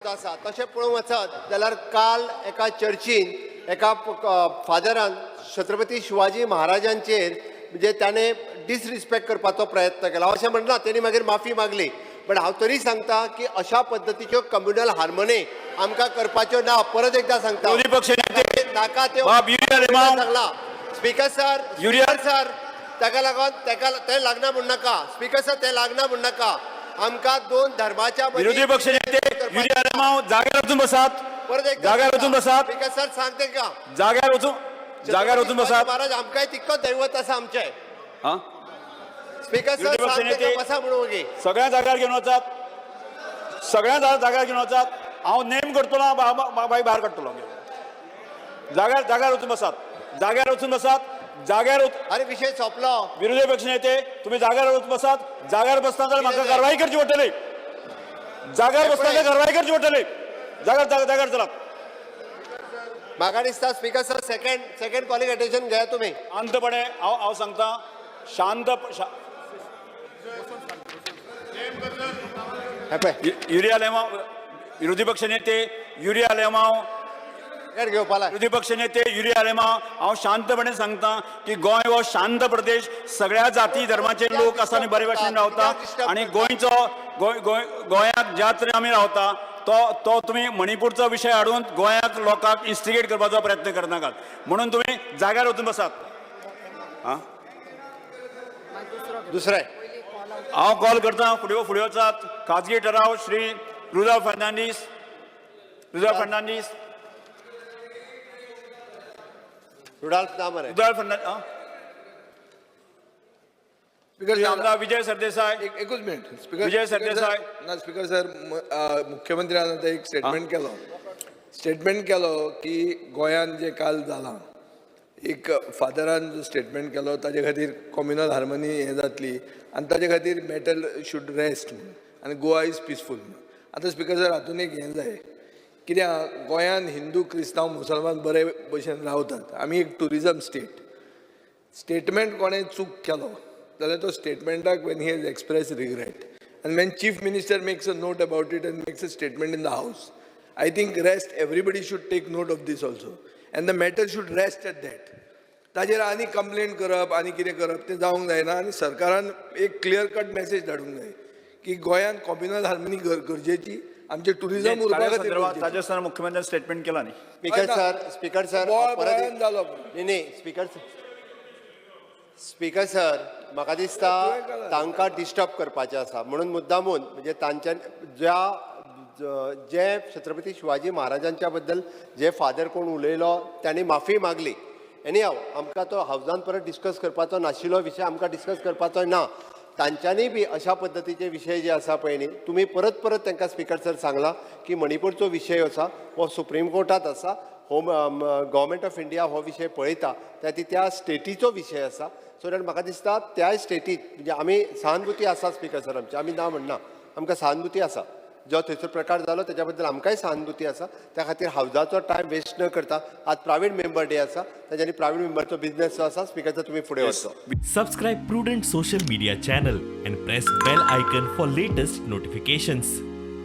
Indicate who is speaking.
Speaker 1: म्हत्व आसा तशें पळोवंक वचत जाल्यार काल एका चर्चीन एका फादरान छत्रपती शिवाजी महाराजांचेर म्हणजे ताणें डिसरिस्पेक्ट करपाचो प्रयत्न केला अशें म्हणना तेणी मागीर माफी मागली पण हांव तरी सांगता की अशा पद्दतीच्यो कम्युनल हार्मोनी आमकां करपाच्यो ना परत एकदा सांगता
Speaker 2: विरोधी पक्ष नेते
Speaker 1: नाका त्यो सांगला स्पीकर सर ताका लागून ते लागना म्हण नाका स्पीकर सर ते लागना म्हण नाका आमकां दोन धर्माच्या
Speaker 2: विरोधी पक्ष नेते युरिया रेमाव जाग्यार वचून बसात
Speaker 1: परत एकदा
Speaker 2: जाग्यार वचून बसात
Speaker 1: स्पीकर सर सांगते का
Speaker 2: जाग्यार वचून बसात
Speaker 1: महाराज आमकांय तितको दैवत आसा आमचे
Speaker 2: हां
Speaker 1: स्पीकर सर
Speaker 2: विरोधी पक्ष
Speaker 1: सांगते
Speaker 2: नेते
Speaker 1: का बसा म्हणून ओगे
Speaker 2: सगळ्या जाग्यार घेवन वचात सगळ्या जाग्यार घेवन वचात हांव नेम करतलो बाई भायर काडटलो जाग्यार वचून बसात जाग्यार
Speaker 1: अरे विषय सोंपलो
Speaker 2: विरोधी पक्ष नेते तुम्ही जाग्यार वचून बसात जाग्यार बसता जाल्यार म्हाका कारवाई करची पडटली जाग्यार बसता जाल्यार कारवाई करची पडटली जाग्यार चलात
Speaker 1: म्हाका दिसता speaker sir second calling attention घ्या तुम्ही
Speaker 2: शांतपणे हांव सांगता युरिया लेमाव विरोधी पक्ष नेते युरिया लेमाव
Speaker 1: घेवपाला
Speaker 2: विरोधी पक्ष नेते युरिया लेमाव हांव शांतपणे सांगता की गोंय हो शांत प्रदेश सगळ्या जाती धर्माचे लोक आसा आनी बरे भशेन रावता आणि गोंयाक ज्या तरेन आमी रावता तो तुम्ही मणिपूरचो विषय हाडून गोंयाक लोकांक इन्स्टिगेट करपाचो प्रयत्न करनाकात म्हणून तुम्ही जाग्यार वचून बसात
Speaker 1: दुसरें
Speaker 2: हांव कॉल करता फुडें वचात खाजगी ठराव श्री रुडॉल्फ फर्नांडीस
Speaker 1: रुडॉल्फ ना मरे
Speaker 2: रुडॉल्फ फर्नांडीस आमदार विजय सरदेसाय
Speaker 3: एकूच मिनिट स्पीकर
Speaker 2: विजय सरदेसाय
Speaker 3: ना स्पीकर सर मुख्यमंत्र्यान आतां एक स्टेटमेंट केलो की गोंयान जे काल जालां एक फादरान जो स्टेटमेंट केलो ताजे खातीर कम्युनल हार्मनी हें जातली आनी ताजे खातीर मॅटर शूड रेस्ट आनी गोवा इज पिसफूल आतां स्पीकर सर हातून एक हें जाय कित्याक गोंयान हिंदू क्रिस्तांव मुसलमान बरे भशेन रावतात आमी एक टुरिजम स्टेटमेंट कोणें चूक केलो जाल्यार तो स्टेटमेंटाक when he has express regret आनी when chief minister makes a note about it and makes a statement in the house I think rest everybody should take note of this also and the matter should rest at that ताजेर आनी complain करप आनी कितें करप तें जावंक जायना आनी सरकारान एक क्लियर कट मेसेज धाडूंक जाय की गोंयान कम्युनल हार्मनी गरजेची आमचे टुरिजम उरपा खातीर
Speaker 2: ताजे मुख्यमंत्र्यान स्टेटमेंट केला न्ही
Speaker 1: स्पीकर सर
Speaker 3: जालो
Speaker 1: नाही स्पीकर सर म्हाका दिसता तांकां डिस्टर्ब करपाचें आसा म्हणून मुद्दामून म्हणजे तांच्या जे छत्रपती शिवाजी महाराजांच्या बद्दल जे फादर कोण उलयलो त्यांनी माफी मागली एनी हांव आमकां तो हावजान परत डिस्कस करपाचो नाशिल्लो विशय आमकां डिस्कस करपाचो ना तांच्यांनी बी अशा पद्दतीचे विशय जे आसा पळय न्ही तुमी परत तांकां स्पीकर सर सांगला की मणिपूरचो विशय आसा हो सुप्रीम कोर्टात आसा गव्हर्मेंट ऑफ इंडिया हो विशय पळयता त्या स्टेटीचो विशय आसा सो दॅट म्हाका दिसता त्या स्टेटीत म्हणजे आमी सहानुभुती आसा स्पीकर सर आमची आमी ना म्हणना आमकां सहानुभुती आसा जो थंयसर प्रकार जालो त्याच्या बद्दल आमकांय सहानुभुती आसा त्या खातीर हावजाचो टायम वेस्ट न करता आज प्रायवेट मेंबर डे आसा ताच्यानी प्रायवेट मेंबरचो बिझनेस जो आसा स्पीकर सर तुमी फुडें वचचो
Speaker 4: Subscribe Prudent social media channel and press bell icon for latest notifications.